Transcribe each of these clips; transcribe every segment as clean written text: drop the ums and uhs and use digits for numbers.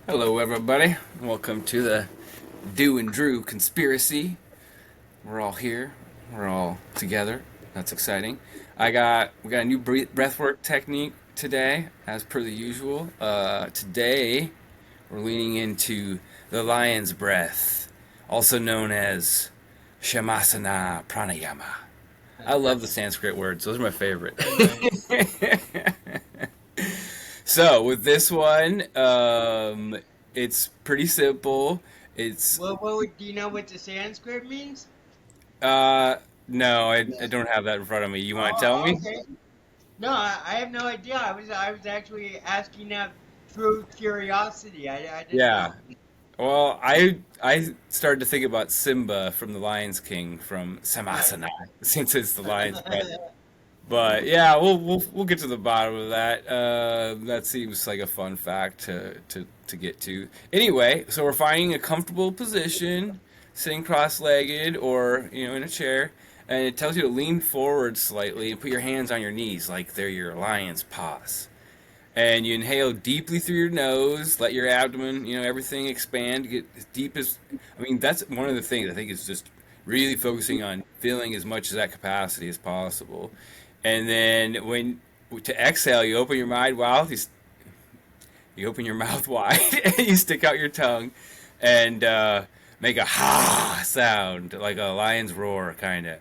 Hello, everybody. Welcome to the Do and Drew conspiracy. We're all here. We're all together. That's exciting. We got a new breathwork technique today, as per the usual. Today we're leaning into the lion's breath, also known as Shamasana Pranayama. I love the That's Sanskrit words; those are my favorite. so nice. So with this one, it's pretty simple. It's Do you know what the Sanskrit means? uh no, I Yes. don't have that in front of me. You want to tell Oh, me? okay. No, I have no idea. I was actually asking that through curiosity. I didn't Yeah. know. Well, I started to think about Simba from the Lion's King from Samasana, since it's the lion's breath. But yeah, we'll get to the bottom of that. That seems like a fun fact to get to. Anyway, so we're finding a comfortable position, sitting cross-legged or in a chair, and it tells you to lean forward slightly and put your hands on your knees like they're your lion's paws. And you inhale deeply through your nose, let your abdomen, everything expand, get as deep as. I mean, that's one of the things I think is just really focusing on filling as much of that capacity as possible. And then when to exhale, you open your mind wide, you open your mouth wide, and you stick out your tongue, and make a ha sound like a lion's roar, kind of.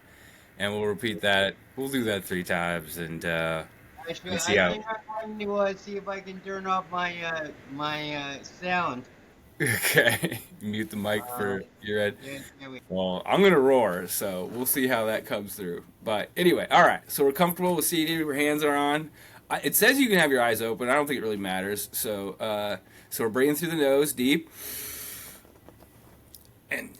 And we'll repeat that. We'll do that 3 times, and see I how. think I'm going to see if I can turn off my sound. Okay, mute the mic Uh, for your end. there we Well, I'm gonna roar, so we'll see how that comes through. But anyway, all right. So we're comfortable with seated. Our hands are on. It says you can have your eyes open. I don't think it really matters. So we're breathing through the nose deep, and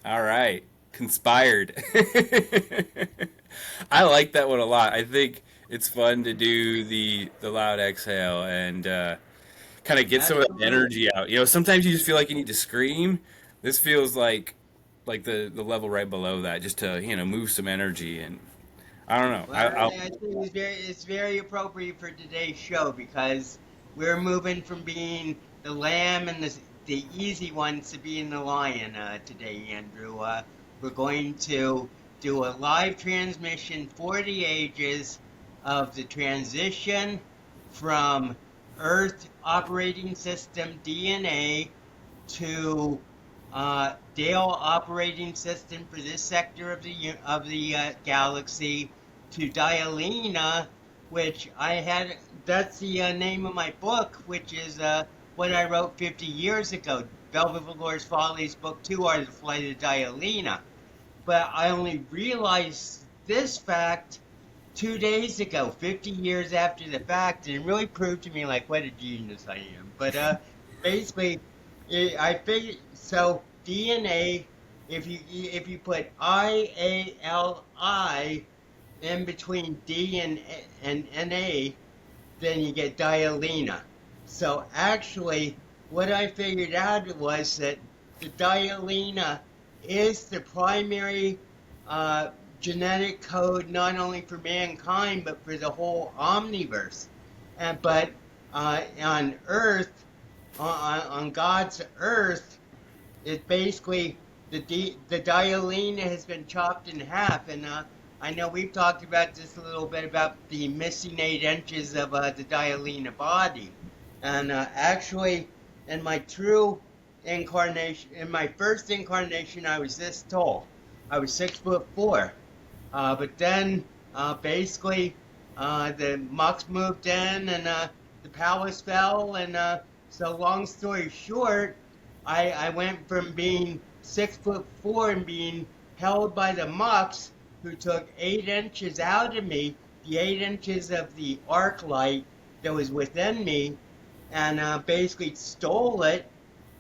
all right, conspired. I like that one a lot. I think it's fun to do the loud exhale and kind of get some of that Absolutely. energy out. Sometimes you just feel like you need to scream. This feels like the level right below that, just to move some energy. And I don't know. Well, I think it's very appropriate for today's show because we're moving from being the lamb and the easy ones to being the lion today, Andrew. We're going to do a live transmission for the ages of the transition from Earth operating system DNA to Dale operating system for this sector of the galaxy to Dialina, which I had. That's the name of my book, which is what I wrote 50 years ago. Velvet Velour's Follies, Book Two, Art of the Flight of Dialina. But I only realized this fact 2 days ago, 50 years after the fact, and it really proved to me like what a genius I am. But basically, I figured so DNA. If you put IALI in between D and NA, then you get dialina. So actually, what I figured out was that the dialina is the primary uh, genetic code not only for mankind but for the whole omniverse. But on Earth, on God's Earth, it basically the dialina has been chopped in half, and I know we've talked about this a little bit about the missing 8 inches of the dialina body, and actually, in my true incarnation, in my first incarnation, I was this tall. I was 6'4", but then basically the Mux moved in, and the palace fell, and so long story short, I went from being 6'4" and being held by the Mux, who took 8 inches out of me, the 8 inches of the arc light that was within me, and basically stole it.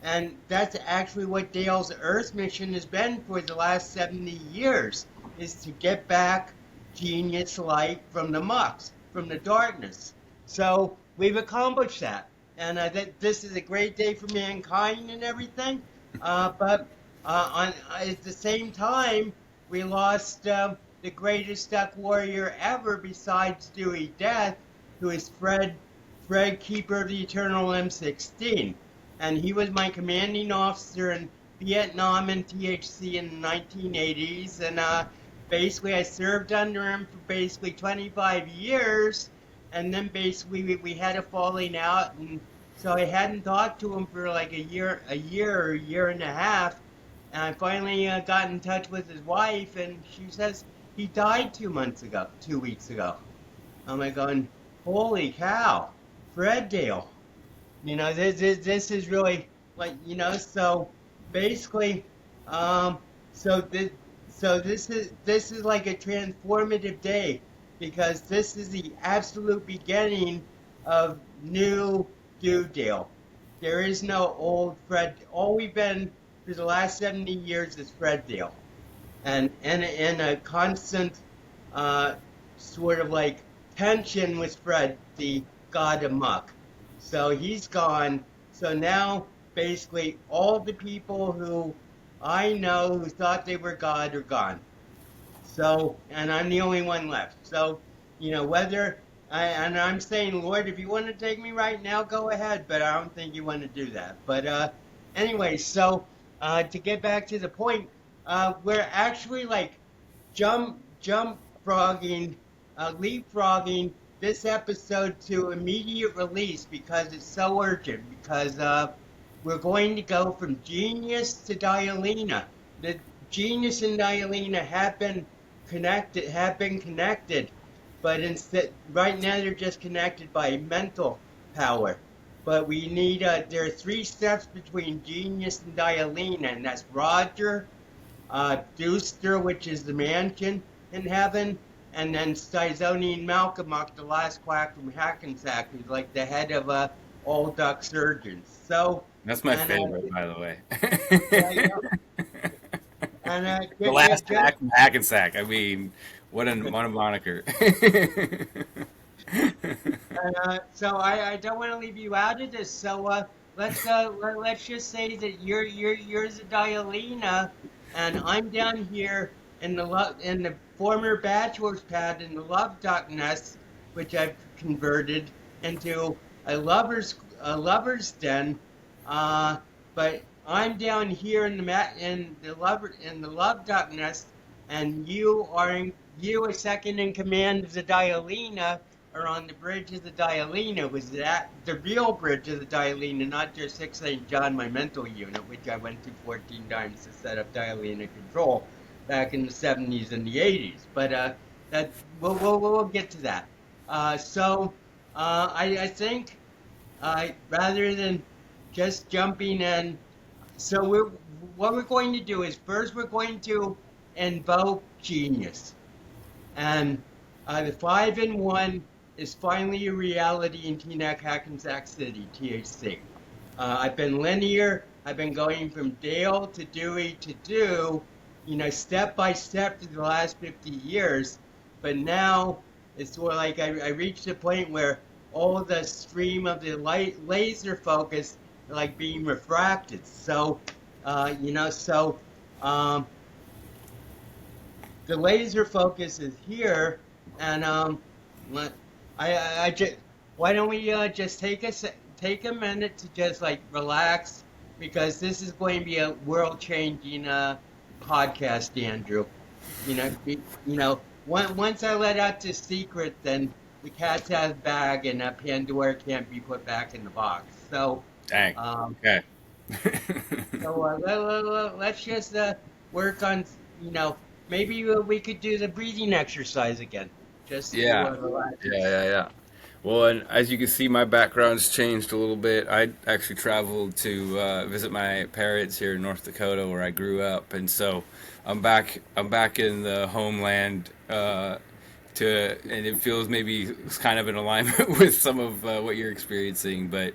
And that's actually what Dale's Earth mission has been for the last 70 years, is to get back genius light from the Mux, from the darkness. So we've accomplished that. and that this is a great day for mankind and everything. But at the same time, we lost the greatest duck warrior ever besides Dewey Death, who is Fred Keeper of the Eternal M16. And he was my commanding officer in Vietnam and THC in the 1980s. And basically, I served under him for basically 25 years. And then basically, we had a falling out. And so I hadn't talked to him for like or a year and a half. And I finally got in touch with his wife, and she says he died 2 months ago, 2 weeks ago. I'm like going, holy cow, Fred Dale. This is really like, so basically, um, so this, so this is like a transformative day because this is the absolute beginning of new Dale. There is no old Fred. All we've been for the last 70 years is Fred Dale, and a constant uh, sort of like tension with Fred, the god amok. So he's gone. So now basically all the people who I know who thought they were God are gone. So, and I'm the only one left. So, and I'm saying, Lord, if you want to take me right now, go ahead. But I don't think you want to do that. But anyway, so to get back to the point, we're actually like jump frogging, leapfrogging this episode to immediate release because it's so urgent. Because we're going to go from Genius to Dialina. The Genius and Dialina have been connected, but instead, right now they're just connected by mental power. But we need there are three steps between Genius and Dialina, and that's Roger, Deuster, which is the mansion in heaven, and then Stizonian Malcolmuk, the last quack from Hackensack, who's like the head of all duck surgeons. So, That's my and favorite, by the way. yeah, yeah, and The last hack from Hackensack. I mean, what a moniker. so I don't want to leave you out of this. So let's just say that you're the Dialina, and I'm down here in the former bachelor's pad in the love duck nest, which I've converted into a lover's den. Uh, but I'm down here in the love duck nest, and you a second in command of the Dialina are on the bridge of the Dialina. Was that the real bridge of the Dialina, not just 6 St. John, my mental unit, which I went to 14 times to set up Dialina control back in the 70s and the 80s. But that we'll get to that. I think rather than just jumping in, so what we're going to do is first we're going to invoke genius. And the 5-in-1 is finally a reality in Teaneck, Hackensack City, THC. I've been linear. I've been going from Dale to Dewey to Do, step by step for the last 50 years. But now it's sort of like I reached a point where all the stream of the light laser focus are like being refracted. So, um, the laser focus is here, and I just why don't we just take a minute to just like relax because this is going to be a world changing podcast, Andrew. Once I let out this secret, then the cat's out of the bag, and Pandora can't be put back in the box. So, Dang. um, Okay. let's just work on, you know, maybe we could do the breathing exercise again, just to Yeah. relax. Yeah. Well, and as you can see, my background's changed a little bit. I actually traveled to visit my parents here in North Dakota, where I grew up, and so I'm back. I'm back in the homeland. And it feels maybe it's kind of in alignment with some of what you're experiencing, but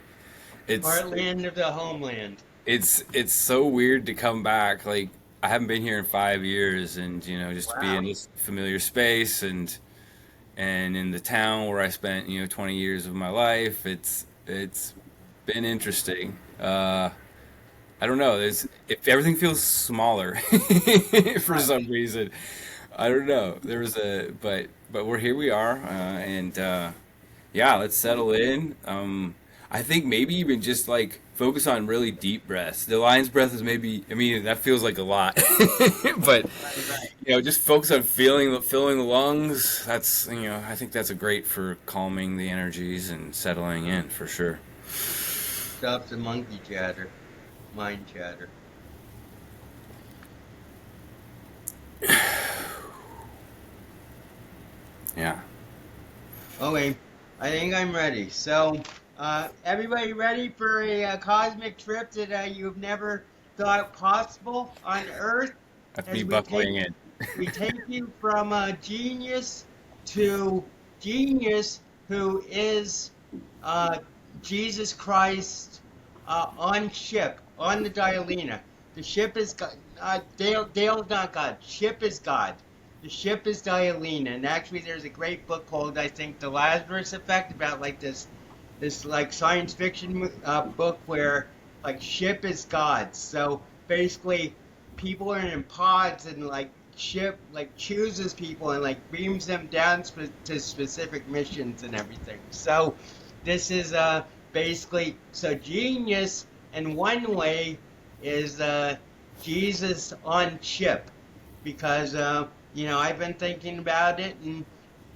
it's Heartland of the homeland. it's so weird to come back. Like I haven't been here in 5 years, and just to be in Wow. this familiar space and in the town where I spent 20 years of my life. It's been interesting. I don't know. There's if everything feels smaller for Right. some reason. I don't know. There was a but we're here we are, and yeah, let's settle in. I think maybe even just like focus on really deep breaths. The lion's breath is maybe. I mean, that feels like a lot, but Right, right. just focus on filling the lungs. That's I think that's a great for calming the energies and settling in for sure. Stop the monkey chatter, mind chatter. Yeah. Okay, I think I'm ready. So, everybody ready for a cosmic trip that you've never thought possible on Earth? That's me As we take buckling in. we take you from genius to genius, who is uh, Jesus Christ on ship on the Dialina. The ship is God. Dale's not God. Ship is God. The ship is Dialina, and actually, there's a great book called, I think, The Lazarus Effect, about like this like science fiction book where like ship is God. So basically, people are in pods, and like ship like chooses people and like beams them down to specific missions and everything. So this is basically, so genius in one way is Jesus on ship, because I've been thinking about it, and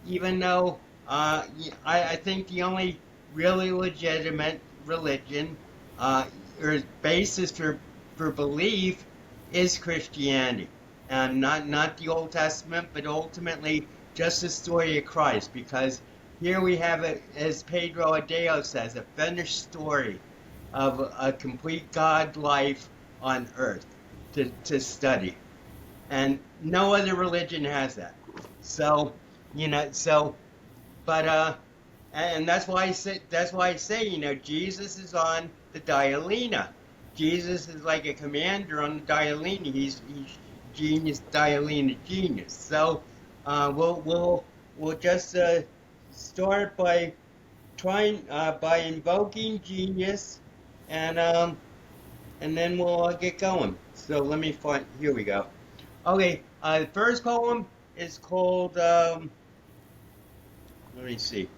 even though I think the only really legitimate religion or basis for belief is Christianity, and not the Old Testament, but ultimately just the story of Christ, because here we have it, as Pedro Adeo says, a finished story of a complete God life on earth to study, and no other religion has that. So, so but and that's why I say, Jesus is on the Dialina. Jesus is like a commander on the Dialina. He's genius, Dialina genius. So we'll just start by trying by invoking genius, and then we'll get going. So let me find. Here we go. Okay, the first poem is called. Let me see.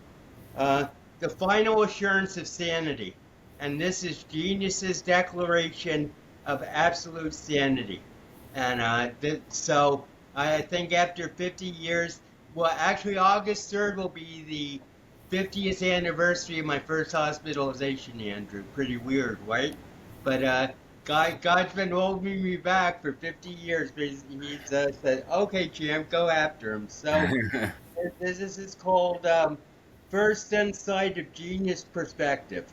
Uh, the final assurance of sanity, and this is Genius's declaration of absolute sanity. And so I think after 50 years, well, actually August 3rd will be the 50th anniversary of my first hospitalization, Andrew. Pretty weird, right? But God's been holding me back for 50 years, but he's said, okay, champ, go after him. So this is called First Insight of Genius Perspective.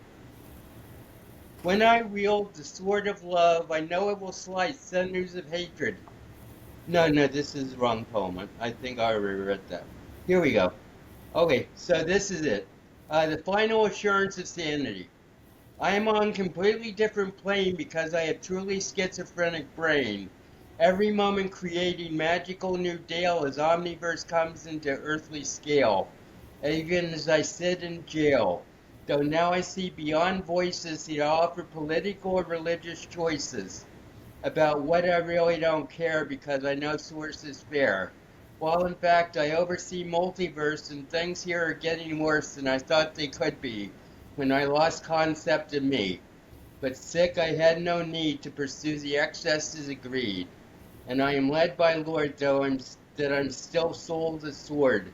When I wield the sword of love, I know it will slice sinews of hatred. No, no, this is the wrong poem. I think I already read that. Here we go. Okay, so this is it. The final assurance of sanity. I am on a completely different plane because I have truly schizophrenic brain. Every moment creating magical new Dale as Omniverse comes into earthly scale, even as I sit in jail. Though now I see beyond voices that offer political or religious choices about what I really don't care because I know source is fair. While in fact I oversee multiverse, and things here are getting worse than I thought they could be when I lost concept of me. But sick I had no need to pursue the excesses of greed, and I am led by Lord, that I'm still sold the sword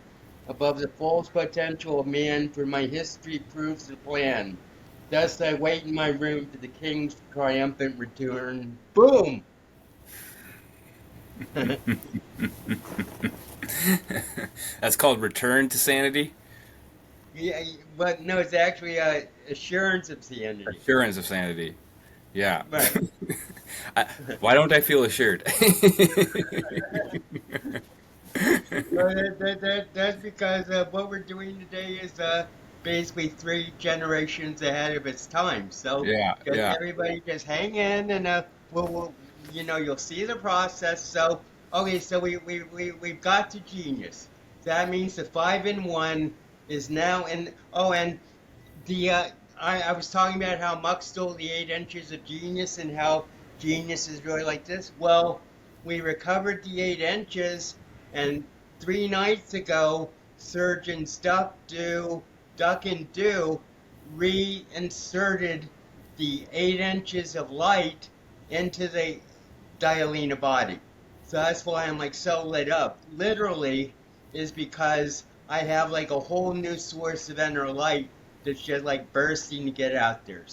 above the false potential of man, for my history proves the plan. Thus I wait in my room for the king's triumphant return. Boom! That's called Return to Sanity. Yeah, but no, it's actually assurance of sanity. Assurance of Sanity. Yeah. Right. I, why don't I feel assured? Well, that's because what we're doing today is basically 3 generations ahead of its time. So Yeah, just yeah. everybody just hang in, and you'll see the process. So okay, so we've got to genius. That means the 5 in 1 is now in. Oh, and the I was talking about how Muck stole the 8 inches of Genius and how Genius is really like this. Well, we recovered the 8 inches, and 3 nights ago, Surgeons Duck and Do reinserted the 8 inches of light into the Dialina body. So that's why I'm like so lit up. Literally is because I have like a whole new source of inner light that's just like bursting to get out there.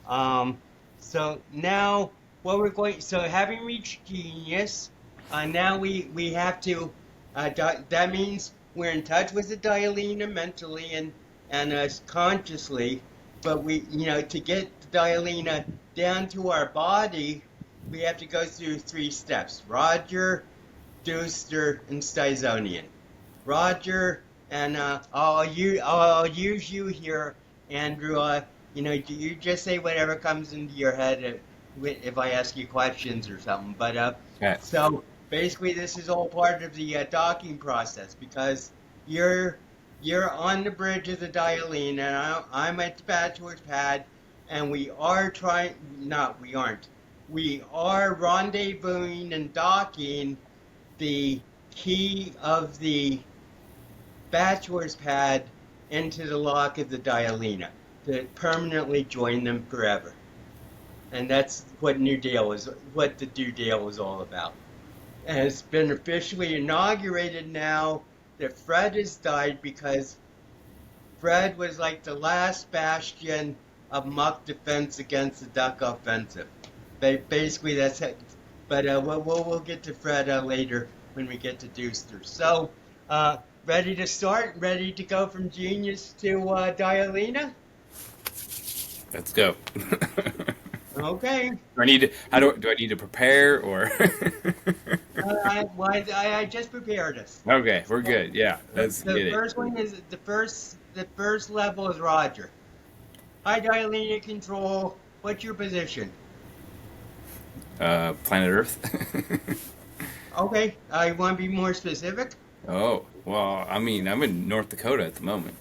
Um, so now what we're going, so having reached genius, now we have to, that means we're in touch with the Dialina mentally and consciously, but to get the Dialina down to our body, we have to go through 3 steps: Roger, Deuster, and Stizonian. Roger, and I'll use you here, Andrew. You just say whatever comes into your head if I ask you questions or something. But Okay. so basically, this is all part of the docking process because you're you're on the bridge of the Dialine, and I'm at the bachelor's pad, and we are trying. Not we aren't. We are rendezvousing and docking the key of the bachelor's pad into the lock of the Dialina to permanently join them forever. And that's what the New Deal is all about. And it's been officially inaugurated now that Fred has died because Fred was like the last bastion of muck defense against the duck offensive. Basically, that's it. But we'll get to Fred later when we get to Deuster. So, ready to start? Ready to go from Genius to Dialina? Let's go. Okay. Do I need to prepare or? I just prepared us. Okay, we're good. Yeah, The, let's the get it. first one is the first level is Roger. Hi, Dialina Control. What's your position? Planet Earth. Okay. You want to be more specific? Oh, well, I mean, I'm in North Dakota at the moment.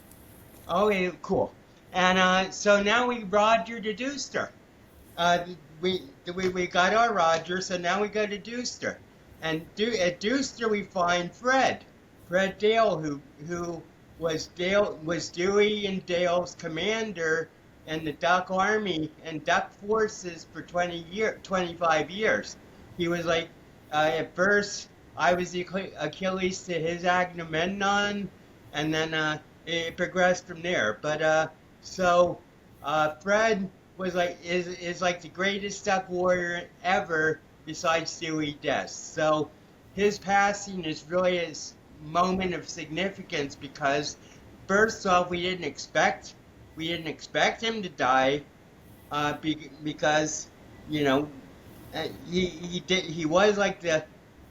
Okay, cool. And so now we Roger to Deuster. Uh, we got our Roger, so now we go to Deuster. And at Deuster we find Fred Dale, who was Dewey and Dale's commander in the Duck Army and Duck Forces for 25 years. He was like, at first I was the Achilles to his Agamemnon, and then it progressed from there. But Fred was like is like the greatest duck warrior ever besides Dewey Des. So his passing is really a moment of significance because first off we didn't expect him to die because you know he was like the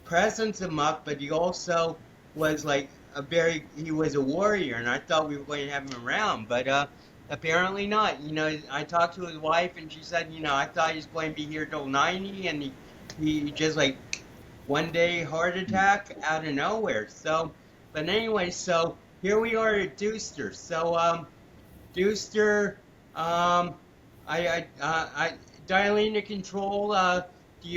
presence of Muck, but he also was like he was a warrior, and I thought we were going to have him around, but apparently not. I talked to his wife, and she said, I thought he was going to be here till 90, and he just like one day heart attack out of nowhere. So, but anyway, so here we are at Deuster. So, Deuster, Dialina Control. Do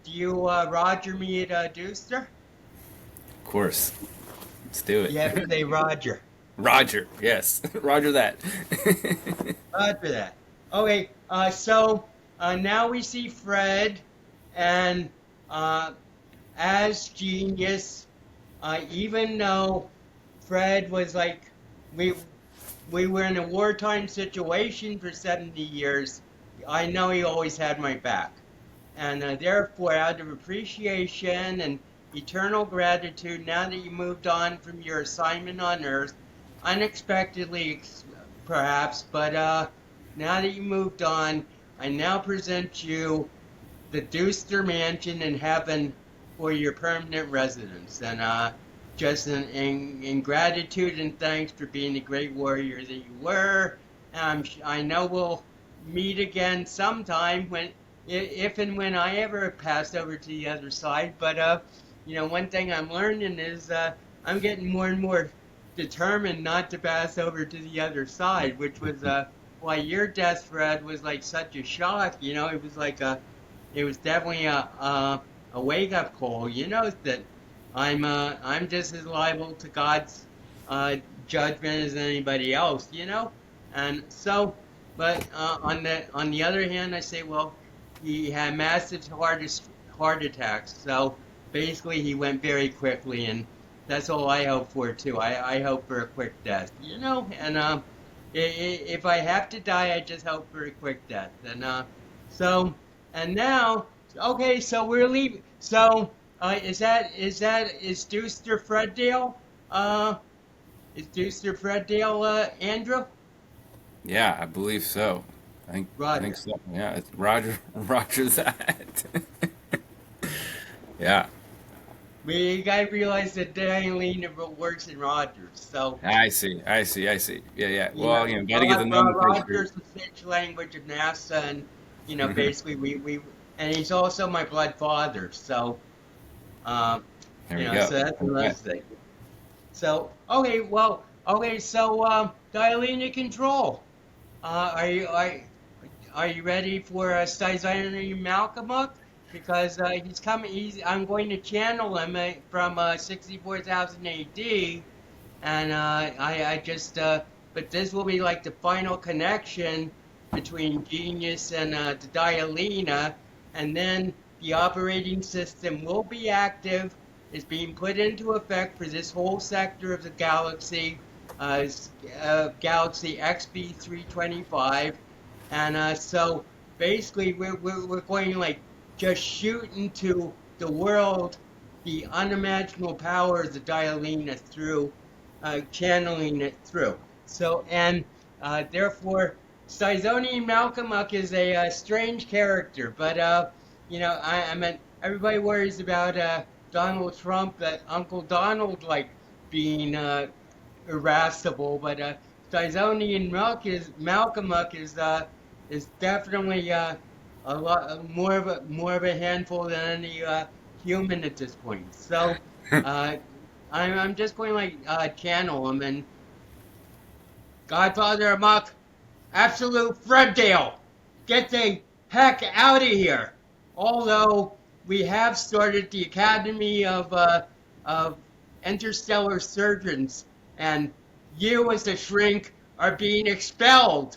you Roger me at Deuster? Of course. Let's do it. You have to say Roger. Roger, yes. Roger that. Roger that. Okay, so now we see Fred, and as Genius, even though Fred was like, we were in a wartime situation for 70 years, I know he always had my back. And therefore, out of appreciation and eternal gratitude, now that you moved on from your assignment on Earth, unexpectedly perhaps, but now that you moved on, I now present you the Deuster Mansion in heaven for your permanent residence. And just in gratitude and thanks for being the great warrior that you were. I know we'll meet again sometime if and when I ever pass over to the other side. But one thing I'm learning is I'm getting more and more determined not to pass over to the other side, which was why your death, Fred, was like such a shock. It was like it was definitely a wake up call. That I'm just as liable to God's uh, judgment as anybody else. And so, but on the other hand, I say, well, he had massive heart attacks. So basically, he went very quickly, and that's all I hope for too. I hope for a quick death. And if I have to die, I just hope for a quick death. And so, and now, okay, so we're leaving. So, is Deuster Freddale? Uh, is Deuster Freddale, Andrew? Yeah, I believe so. I think Roger. so. Yeah, it's Roger. Roger that. Yeah, We gotta realize that Dialina works in Rogers. So, I see. I see. I see. Yeah, yeah. Well, got to get the nomenclature. Rogers is the French language of NASA, and basically and he's also my blood father. So, um, There we go. so that's another Okay. thing. So, okay, well, okay, so Dialina control. Are you ready for Stizani Malcolmuk? Because he's coming. I'm going to channel him from 64,000 AD, and I just. But this will be like the final connection between Genius and the Dialina, and then the operating system will be active. Is being put into effect for this whole sector of the galaxy, Galaxy XB325, and so basically we're going to like just shoot into the world the unimaginable power of the Dialina through channeling it through. So and therefore Sizoni Malcolmuk is a strange character, but I mean everybody worries about Donald Trump, that Uncle Donald like being irascible, but Dizonian Malcolmuk is definitely a lot more of a handful than any human at this point. So I'm just going to like channel him and Godfather Amok, absolute Freddale, get the heck out of here. Although we have started the Academy of Interstellar Surgeons, and you as a shrink are being expelled.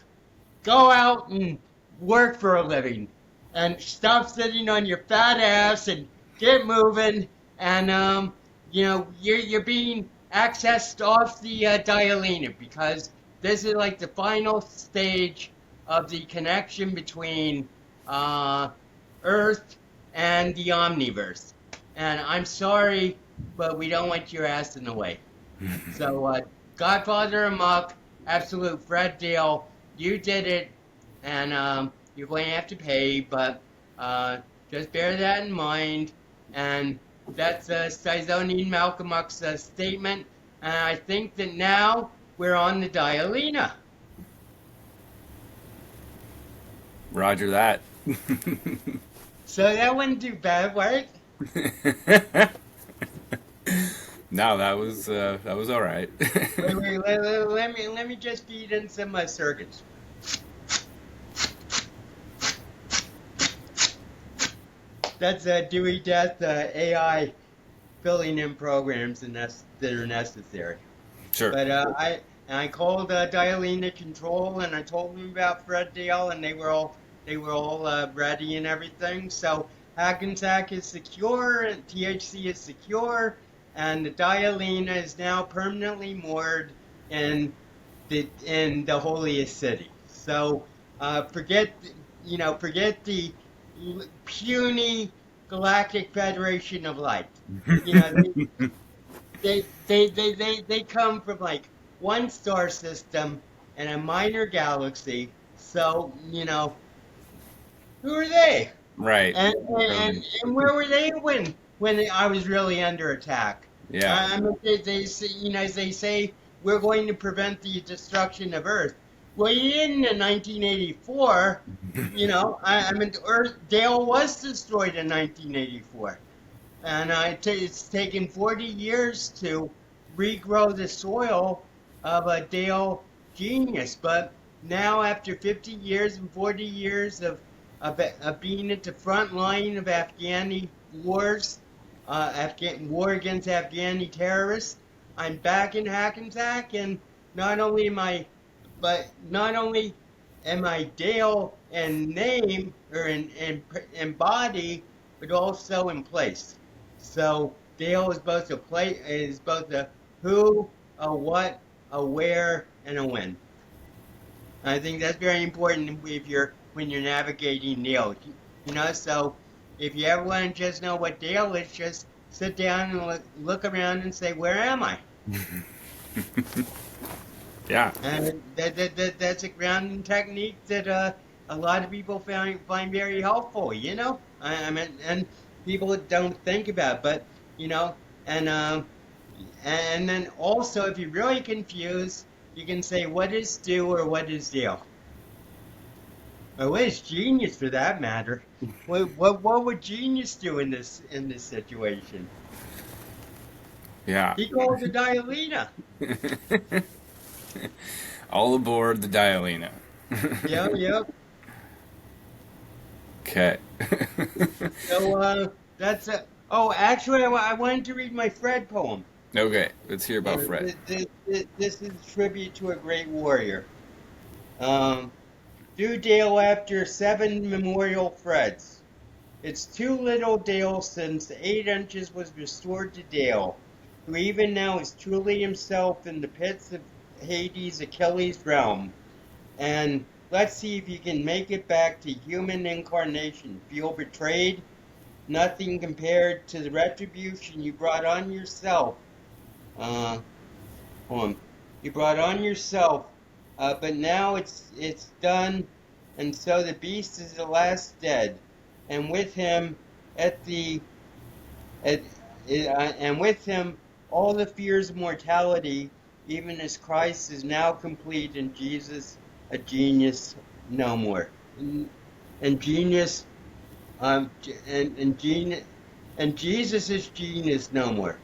Go out and work for a living, and stop sitting on your fat ass and get moving. And you're being accessed off the Dialina because this is like the final stage of the connection between Earth and the Omniverse. And I'm sorry, but we don't want your ass in the way. So, Godfather Amok, absolute Fred Deal, you did it, and you're going to have to pay, but just bear that in mind. And that's Sizonian Malcolmuk's statement. And I think that now we're on the Dialina. Roger that. So that wasn't too bad, right? No, that was all right. Wait, let me just feed in some circuits. That's Dewey Death AI filling in programs and that are necessary. Sure. But I called Dialina Control and I told them about Fred Dale and they were all ready and everything. So Hackensack is secure and THC is secure and the Dialina is now permanently moored in the holiest city. So forget the puny Galactic Federation of Light. You know, they come from like one star system and a minor galaxy. So, who are they? Right. And where were they when I was really under attack? Yeah. I mean, they say, they say we're going to prevent the destruction of Earth. Well, you didn't in 1984. I mean, Earth Dale was destroyed in 1984. And it's taken 40 years to regrow the soil of a Dale genius. But now after 50 years and 40 years of being at the front line of Afghani wars, Afghan war against Afghani terrorists, I'm back in Hackensack, and not only am I, not only am I Dale in name or in body, but also in place. So Dale is both a who, a what, a where, and a when. I think that's very important if you're when you're navigating Dale. So if you ever want to just know what Dale is, just sit down and look around and say, "Where am I?" Yeah. And that's a grounding technique that a lot of people find very helpful. I mean, and people don't think about, but you know, and and then also if you're really confused, you can say, "What is do?" or "What is Dale?" Or what is genius for that matter? What would genius do in this situation? Yeah. He called the Dialina. All aboard the Dialina. Yep, yep. Okay. So that's a. Oh, actually, I wanted to read my Fred poem. Okay, let's hear about Fred. This is a tribute to a great warrior. Um, Due Dale after 7 memorial Freds. It's too little Dale since 8 inches was restored to Dale, who even now is truly himself in the pits of Hades' Achilles' realm. And let's see if you can make it back to human incarnation. Feel betrayed? Nothing compared to the retribution you brought on yourself. Uh, Hold on. You brought on yourself, but now it's done, and so the beast is the last dead, and with him at the at, and with him all the fears of mortality, even as Christ is now complete and Jesus a genius no more. And genius and genius and Jesus is genius no more.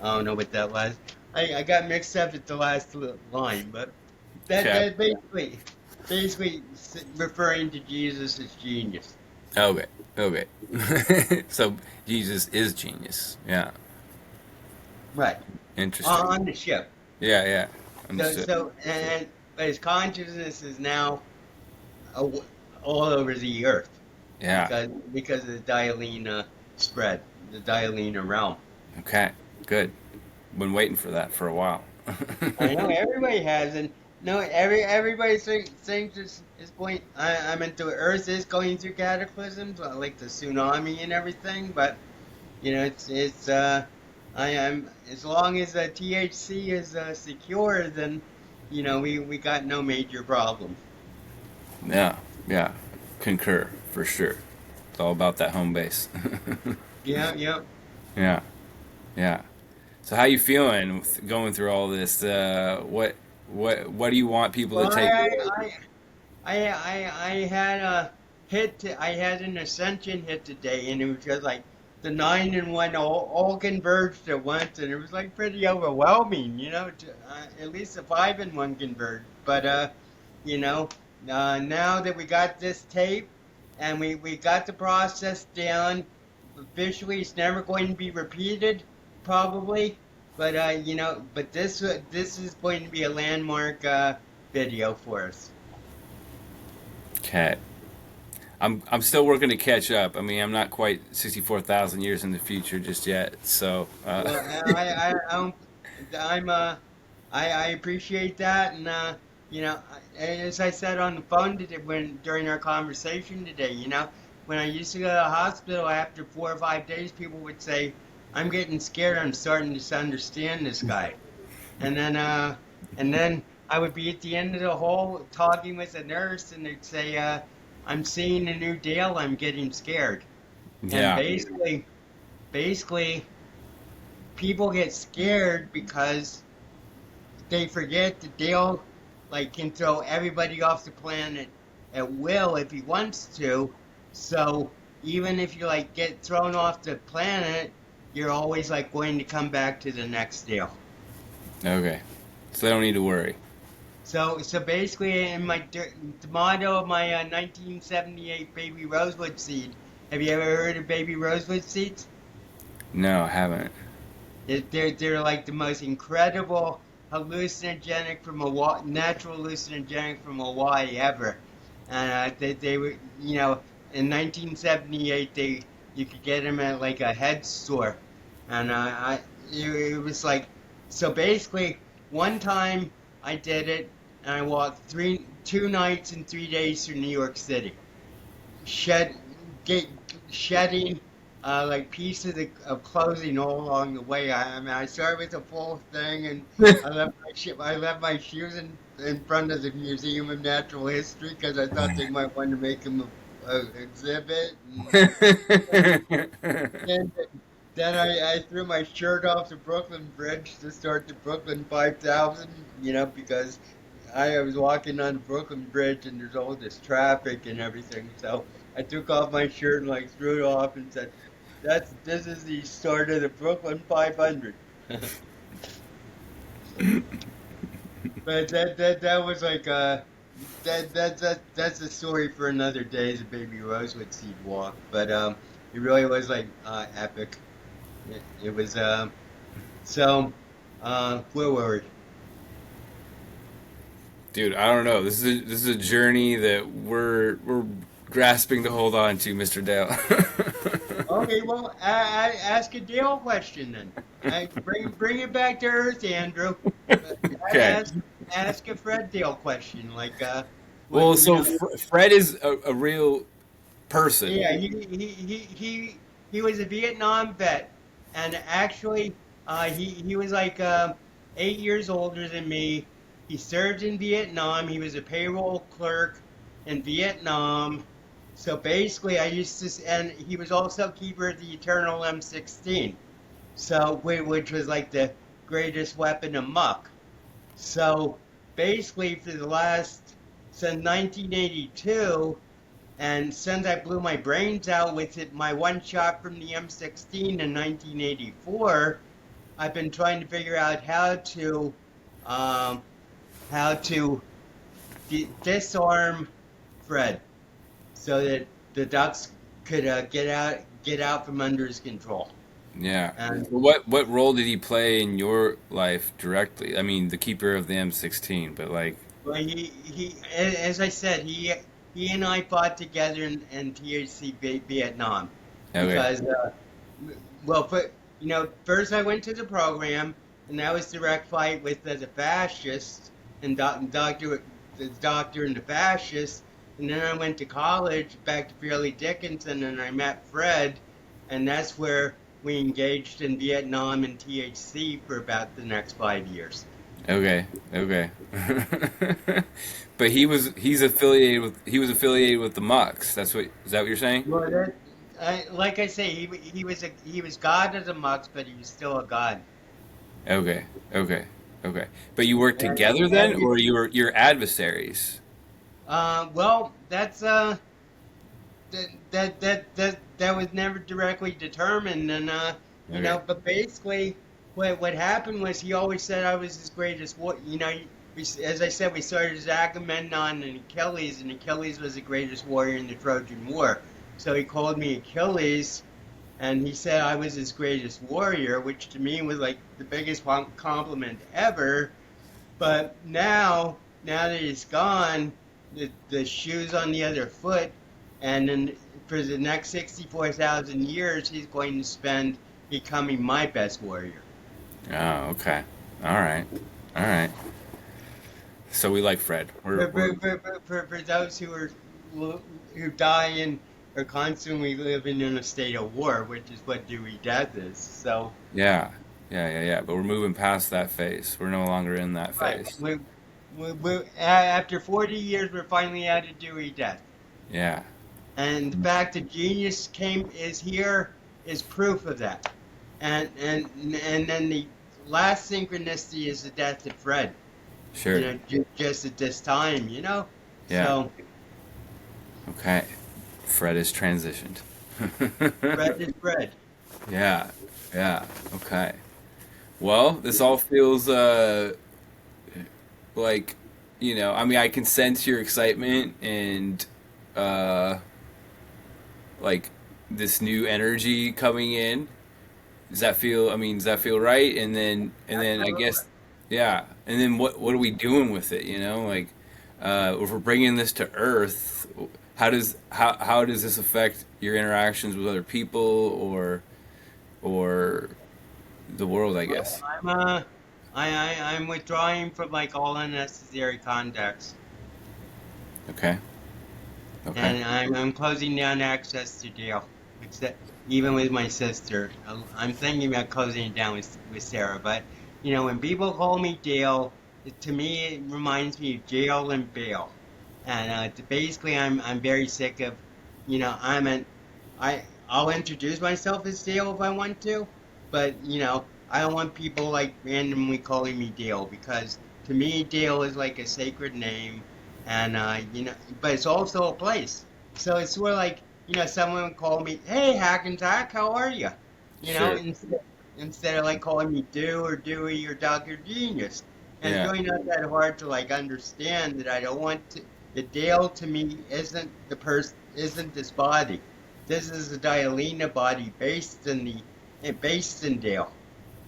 I don't know what that last. I got mixed up at the last line, but Okay. that basically referring to Jesus as genius. Okay. Okay. So Jesus is genius. Yeah. Right. Interesting. On the ship. Yeah. Yeah. So Understood. so and but his consciousness is now a- all over the earth Yeah. because of the Dialina spread, the Dialina realm. Okay. Good. Been waiting for that for a while. I know everybody has, and no, everybody thinks it's going. I mean, the Earth is going through cataclysms, like the tsunami and everything. But it's. I am as long as the THC is secure, then we got no major problem. Yeah. Yeah. Concur for sure. It's all about that home base. Yeah, yeah. Yeah. Yeah. So how you feeling going through all this? What do you want people to Well, take away? I had a I had an ascension hit today, and it was just like the 9 and 1 all converged at once, and it was like pretty overwhelming, at least the 5 and 1 converged. But you know, now that we got this tape and we got the process down, officially it's never going to be repeated, probably. But but this is going to be a landmark video for us. Okay. I'm still working to catch up. I mean, I'm not quite 64,000 years in the future just yet. So, Well, I'm, I'm I appreciate that, and as I said on the phone today, during our conversation today, when I used to go to the hospital after 4 or 5 days, people would say, "I'm getting scared. I'm starting to understand this guy," and then I would be at the end of the hall talking with a nurse, and they'd say, "I'm seeing a new Dale. I'm getting scared," and yeah. basically people get scared because they forget that Dale can throw everybody off the planet at will if he wants to. So even if you get thrown off the planet, you're always going to come back to the next Dale. Okay. So they don't need to worry. So basically, in the motto of my 1978 baby rosewood seed. Have you ever heard of baby rosewood seeds? No, I haven't. They're like the most incredible hallucinogenic from Hawaii, natural hallucinogenic from Hawaii ever. And they were, in 1978 you could get them at like a head store, and it was like, so basically one time I did it, and I walked 2 nights and 3 days through New York City, shed get shedding like pieces of clothing all along the way. I mean, I started with a full thing, and I left my shoes in front of the Museum of Natural History because I thought they might want to make them a exhibit. And then I threw my shirt off the Brooklyn Bridge to start the Brooklyn 5,000, because I was walking on the Brooklyn Bridge and there's all this traffic and everything. So I took off my shirt and like threw it off and said, this is the start of the Brooklyn 500." But that was like that's a story for another day, the baby rosewood seed walk. But it really was like epic. It was so where were we? Dude, I don't know. This is a journey that we're grasping to hold on to, Mr. Dale. Okay, well, ask a Dale question then. Bring it back to Earth, Andrew. Okay. Ask ask a Fred Dale question, like Well, you so know. Fred is a real person. Yeah, he was a Vietnam vet, and actually, he was like 8 years older than me. He served in Vietnam. He was a payroll clerk in Vietnam. So basically, and he was also keeper of the Eternal M16. So, which was like the greatest weapon amok. So basically, since 1982. And since I blew my brains out with my one shot from the M16 in 1984, I've been trying to figure out um, how to disarm Fred so that the ducks could get out from under his control. Yeah. And What role did he play in your life directly? I mean, the keeper of the M16, but like, well, as I said, he and I fought together in THC Vietnam okay, because well, first I went to the program, and that was direct fight with the fascists and the doctor and the fascists. And then I went to college, back to Fairleigh Dickinson, and I met Fred, and that's where we engaged in Vietnam and THC for about the next 5 years. okay, okay. But he was affiliated with the Mux. Is that what you're saying? Well, like I say, he was God of the Mux, but he was still a God. Okay, okay, okay. But you worked And, together then, and or you're adversaries? well, that was never directly determined, and Okay, but basically, what happened was he always said I was his greatest war. As I said, we started as Agamemnon and Achilles was the greatest warrior in the Trojan War. So he called me Achilles, and he said I was his greatest warrior, which to me was like the biggest compliment ever. But now that he's gone, the shoe's on the other foot, and then for the next 64,000 years, he's going to spend becoming my best warrior. oh, okay, all right, all right. So we like Fred. For those who die and are constantly living in a state of war, which is what Dewey Death is. So, Yeah, yeah. But we're moving past that phase. We're no longer in that right, phase. after 40 years, we're finally out of Dewey Death. Yeah. And the fact that genius is here is proof of that. And then the last synchronicity is the death of Fred. Sure. Just at this time. Yeah. So Okay. Fred is transitioned. Fred is Fred. Yeah. Yeah. Okay. Well, this all feels like I mean, I can sense your excitement and uh, like this new energy coming in. Does that feel? I mean, does that feel right? And then I Absolutely. guess, yeah. And then what are we doing with it? Like if we're bringing this to Earth, how does this affect your interactions with other people or the world? I Well, guess. I'm withdrawing from like all unnecessary contacts, Okay. Okay. and I'm closing down access to Dale. Except even with my sister, I'm thinking about closing it down with Sarah. But when people call me Dale, to me it reminds me of jail and bail. And basically, I'm very sick of, I'll introduce myself as Dale if I want to, but I don't want people like randomly calling me Dale because to me Dale is like a sacred name, and but it's also a place. So it's sort of like someone would call me, "Hey, Hackensack, how are you?" You know, Sure. instead of like calling me Do or Dewey or Doctor Genius. And it's Yeah. really not that hard to like understand that I don't want to. The Dale to me isn't this body. This is the Dialina body based in Dale.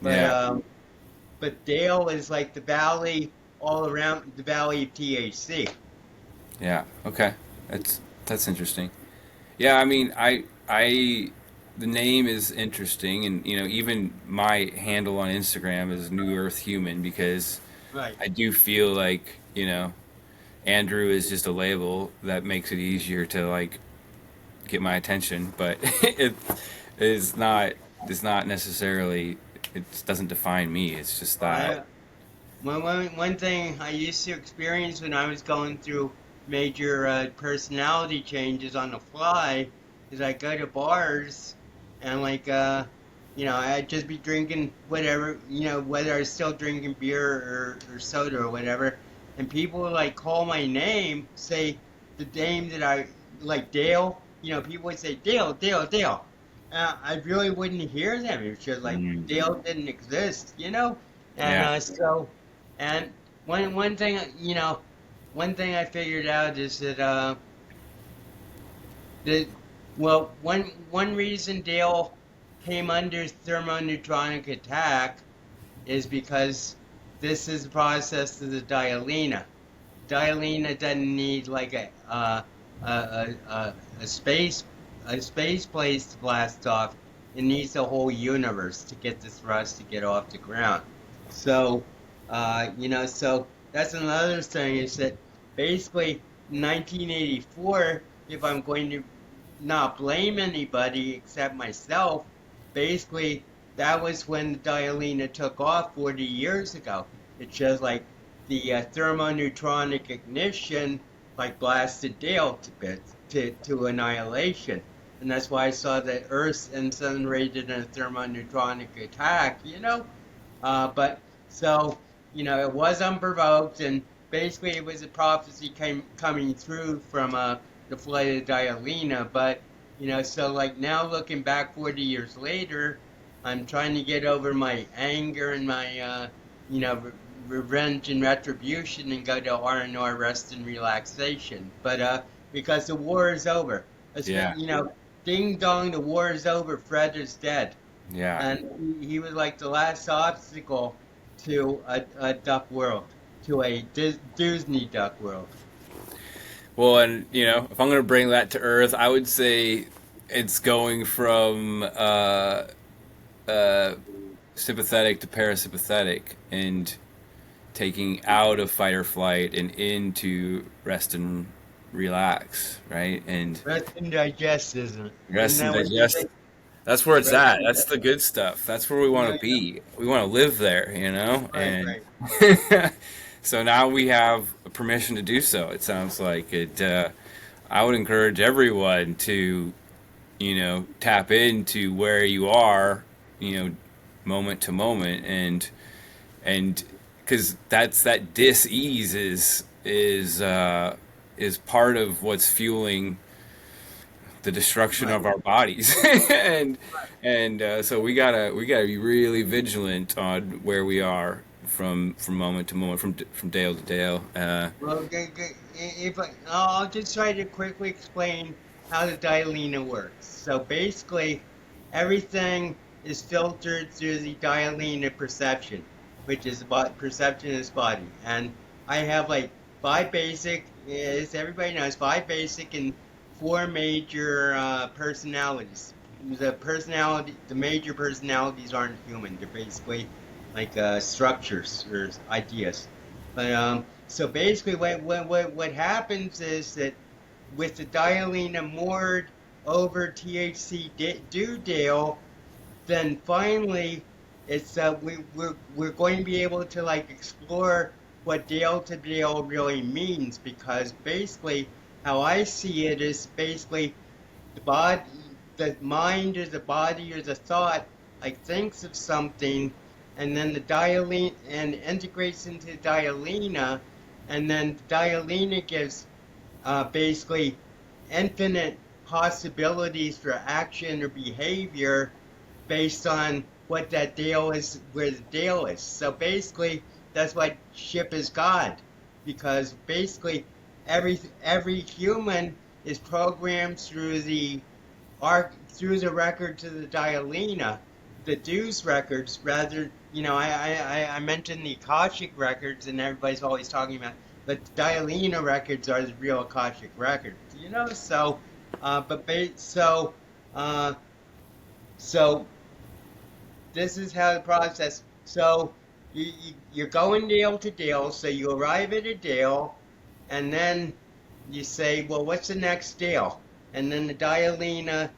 But Yeah. Dale is like the valley all around the valley of THC. Yeah. Okay. That's interesting. Yeah, I mean, the name is interesting, and even my handle on Instagram is New Earth Human because Right. I do feel like Andrew is just a label that makes it easier to like get my attention, but it is not. It's not necessarily. It doesn't define me. It's just that. I one thing I used to experience when I was going through major personality changes on the fly is I go to bars and like I'd just be drinking whatever, whether I was still drinking beer or soda or whatever, and people would like call my name, say the name that I like Dale, people would say Dale, Dale, Dale. I really wouldn't hear them. It's just like Mm, Dale didn't exist. And yeah. and one thing, one thing I figured out is that one reason Dale came under thermoneutronic attack is because this is the process of the dialina. Dialina doesn't need like a space place to blast off. It needs the whole universe to get the thrust to get off the ground. So, so that's another thing is that basically 1984, if I'm going to not blame anybody except myself, basically that was when the Dialina took off 40 years ago. It's just like the thermoneutronic ignition like blasted Dale to bits to annihilation. And that's why I saw the Earth and Sun rated in a thermoneutronic attack. But so, it was unprovoked, and basically it was a prophecy coming through from the flight of Dialina. But, so like now looking back 40 years later, I'm trying to get over my anger and my, revenge and retribution and go to R&R, rest and relaxation. But because the war is over. Yeah. Ding dong, the war is over. Fred is dead. Yeah. And he was like the last obstacle to a duck world, to a Disney duck world. Well, and if I'm going to bring that to Earth, I would say it's going from uh, sympathetic to parasympathetic and taking out of fight or flight and into rest and relax, right? And Rest and digest, isn't it? Isn't rest and that what you say? digest. That's where it's Rest at. and That's the good stuff. That's where we want yeah, to yeah. be. We want to live there, Right, and right. so now we have permission to do so. It sounds like it. I would encourage everyone to, tap into where you are, you know, moment to moment, and because that dis-ease is part of what's fueling the destruction Right, of our bodies, and so we gotta be really vigilant on where we are from moment to moment, from dale to dale. Well, if I'll just try to quickly explain how the DIALINA works. So basically, everything is filtered through the DIALINA perception, which is about perception is body. And I have like five basic, as everybody knows, five basic and four major personalities. The major personalities aren't human. They're basically like structures or ideas. But so basically, what happens is that with the dialina moored over THC dale, then finally we're going to be able to like explore what dale to dale really means, because basically how I see it is basically the body, the mind or the body or the thought like thinks of something, and then the dialene and integrates into dialina, and then dialina gives basically infinite possibilities for action or behavior based on what that dale is, where the dale is. So basically, that's why ship is God, because basically every human is programmed through the through the records of the Dialina, the Deus records, rather, I mentioned the Akashic records, and everybody's always talking about, but the Dialina records are the real Akashic records, so, so, uh, so this is how the process, so you're going dale to dale, so you arrive at a dale, and then you say, well, what's the next dale? And then the Dialina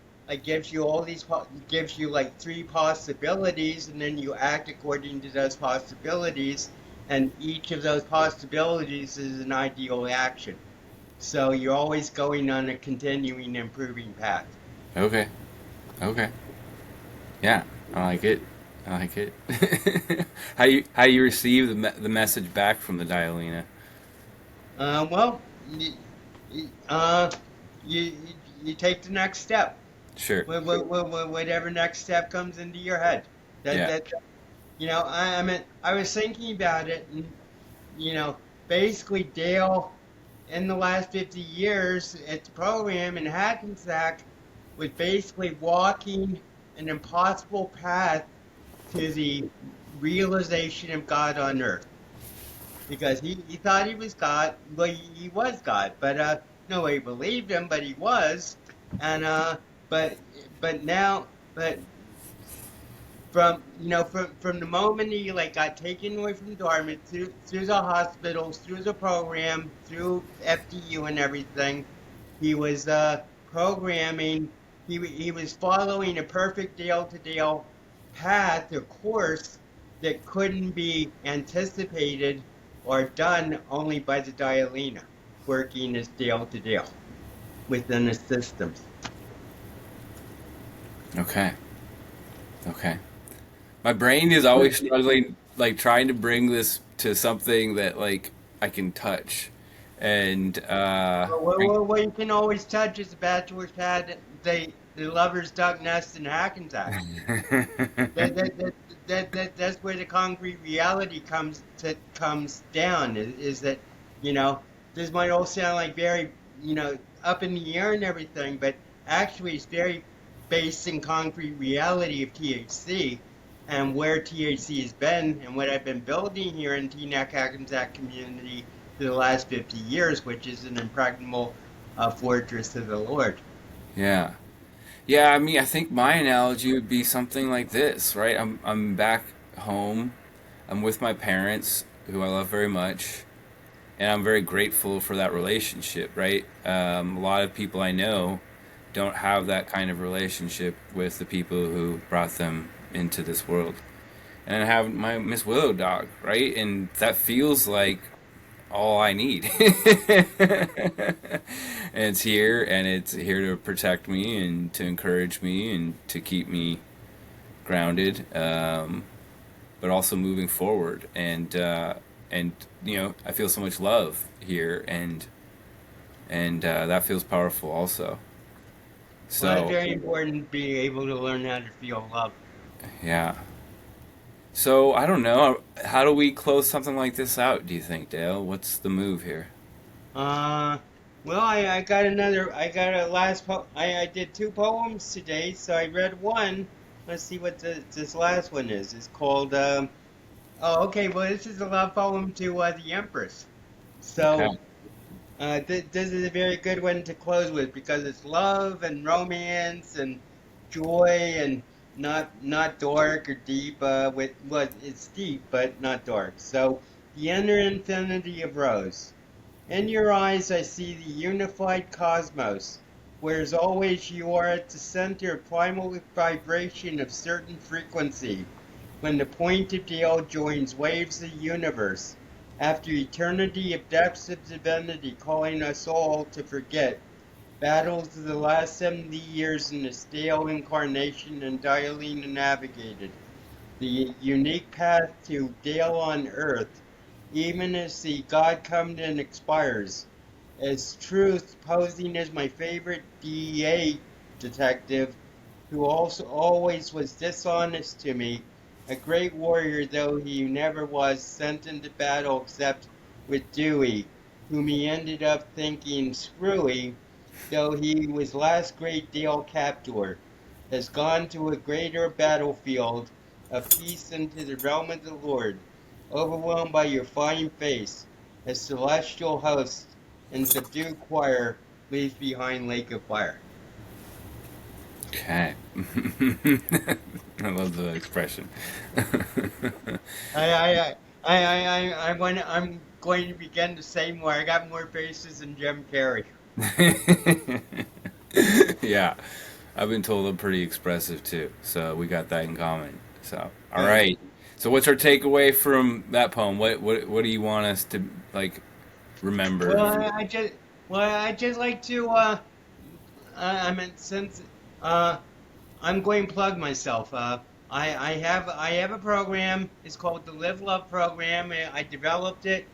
gives you all these, gives you like three possibilities, and then you act according to those possibilities, and each of those possibilities is an ideal action. So you're always going on a continuing improving path. Okay. Okay. Yeah, I like it. I like it. How you receive the message back from the dialina? Well, you take the next step. Sure. Whatever next step comes into your head. That Yeah. that I mean, I was thinking about it, and basically Dale in the last 50 years at the program in Hackensack was basically walking an impossible path to the realization of God on earth, because he thought he was God. Well, he was God, but nobody believed him, but he was. And but but now, but from the moment he like got taken away from Dartmouth, through the hospitals, through the program, through FDU and everything, he was programming. He was following a perfect dale to dale path or course that couldn't be anticipated or done only by the Dialina, working as dale to dale within the systems. Okay. Okay. My brain is always struggling, like trying to bring this to something that like I can touch, and Well, you can always touch is the bachelor's pad, the lover's duck nest in Hackensack. That, that, that, that's where the concrete reality comes down. Is that you know this might all sound like very up in the air and everything, but actually it's very based in concrete reality of THC and where THC has been and what I've been building here in Teaneck Hackensack community for the last 50 years, which is an impregnable fortress of the Lord. yeah, yeah. I mean, I think my analogy would be something like this, right? I'm back home. I'm with my parents, who I love very much, and I'm very grateful for that relationship, right? A lot of people I know don't have that kind of relationship with the people who brought them into this world. And I have my Miss Willow dog, right? And that feels like all I need. And it's here to protect me and to encourage me and to keep me grounded, but also moving forward. And I feel so much love here, and that feels powerful also. Well, it's So very important to be able to learn how to feel love. yeah, So I don't know. How do we close something like this out? Do you think, Dale? What's the move here? Uh, well, I got I got a I did two poems today, so I read one. Let's see what this last one is. It's called, oh, okay, well, this is a love poem to the Empress. Okay. So, this is a very good one to close with because it's love and romance and joy and not dark or deep. Well, it's deep but not dark. So, the inner infinity of Rose. In your eyes I see the unified cosmos, whereas always you are at the center of primal vibration of certain frequency, when the point of Dale joins waves of the universe, after eternity of depths of divinity calling us all to forget, battles of the last 70 years in the Dale incarnation and Dialina navigated the unique path to Dale on earth, even as the God comes and expires, as truth posing as my favorite DEA detective, who also always was dishonest to me, a great warrior though he never was, sent into battle except with Dewey, whom he ended up thinking screwy, though he was last great Dale captor, has gone to a greater battlefield of peace into the realm of the Lord, overwhelmed by your fine face, as celestial host and subdued choir leaves behind lake of fire. Okay. I love the expression. I I I'm going to begin to say more. I got more faces than Jim Carrey. Yeah, I've been told I'm pretty expressive too, so we got that in common. So, all Good. right. So, what's our takeaway from that poem? What do you want us to like remember? Well, I just like to I mean since uh I'm going to plug myself. I have a program. It's called the Live Love program. I developed it.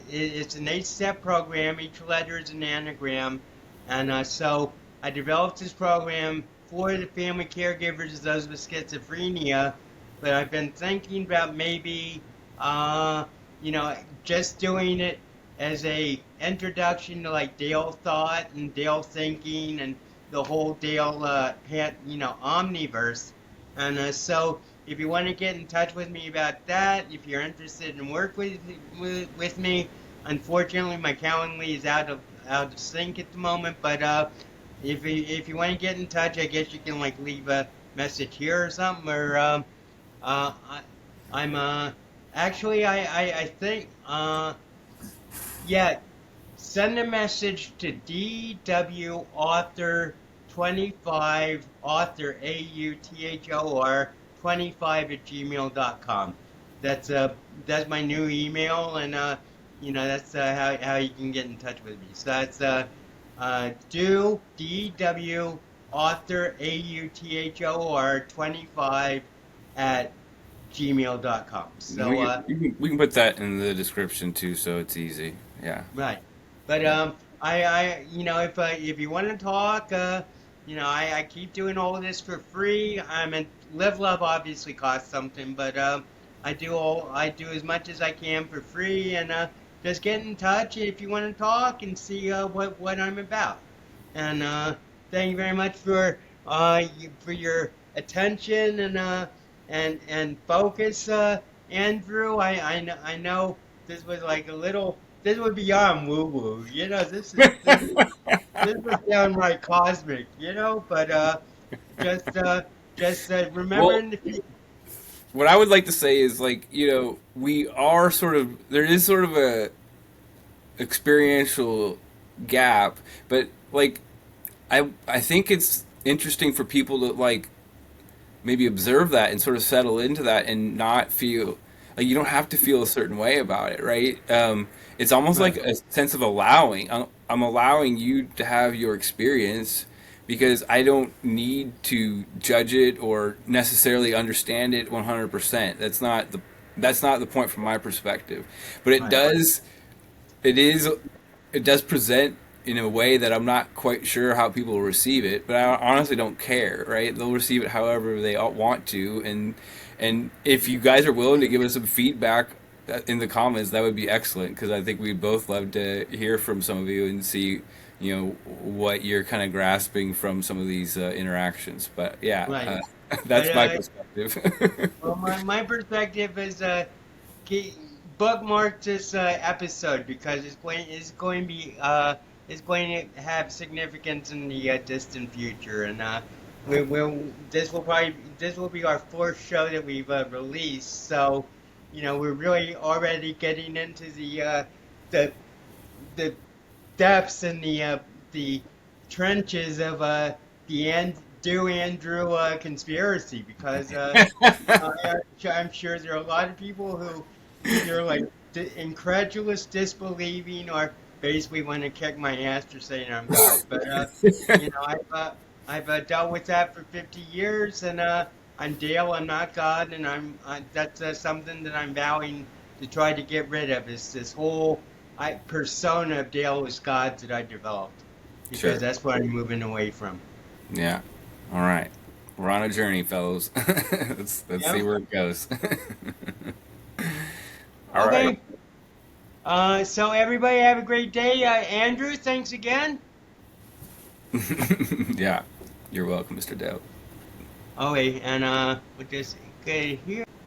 It's an 8-step program. Each letter is an anagram, and so I developed this program for the family caregivers of those with schizophrenia. But I've been thinking about maybe, uh, just doing it as a introduction to like Dale thought and Dale thinking and the whole Dale, omniverse. And so, if you want to get in touch with me about that, if you're interested in work with me, unfortunately my Calendly is out of sync at the moment. But if you want to get in touch, I guess you can like leave a message here or something. Or I, I'm actually I think yeah, send a message to DW Author 25 Author AUTHOR 25 at gmail.com. That's my new email, and that's how you can get in touch with me. So that's do DW Author AUTHOR 25 at gmail.com. So We can put that in the description too, so it's easy. Yeah. right. But if you want to talk, I keep doing all of this for free. I mean, Live Love obviously costs something, but I do as much as I can for free, and just get in touch if you want to talk and see what I'm about. And thank you very much for your attention and focus, Andrew. I know this was like a little. This would be beyond woo woo. This was downright cosmic. But just remember Well, in the future. what I would like to say is like, we are sort of there is sort of a experiential gap, but like I think it's interesting for people to like maybe observe that and sort of settle into that and not feel like you don't have to feel a certain way about it, right? It's almost like Right, a sense of allowing. I'm allowing you to have your experience because I don't need to judge it or necessarily understand it 100%. That's not the point from my perspective. But right, it does present in a way that I'm not quite sure how people will receive it, but I honestly don't care, right? They'll receive it however they want to, and if you guys are willing to give us some feedback in the comments, that would be excellent because I think we'd both love to hear from some of you and see, what you're kind of grasping from some of these interactions. But yeah, Right. But that's my perspective. well, my perspective is bookmark this episode because it's going to have significance in the distant future, and we will this will be our fourth show that we've released. So, we're really already getting into the the depths and the trenches of Do Andrew conspiracy because I'm sure there are a lot of people who either like incredulous, disbelieving, or basically want to kick my ass for saying I'm God. But I've dealt with that for 50 years, and I'm Dale. I'm not God, and that's something that I'm vowing to try to get rid of. Is this whole persona of Dale as God that I developed because Sure. that's what I'm moving away from. Yeah. All right. We're on a journey, fellows. Let's see Yeah. where it goes. All right. Okay. So everybody have a great day. Andrew, thanks again. Yeah. You're welcome, Mr. Dale. Okay, and we'll just get here.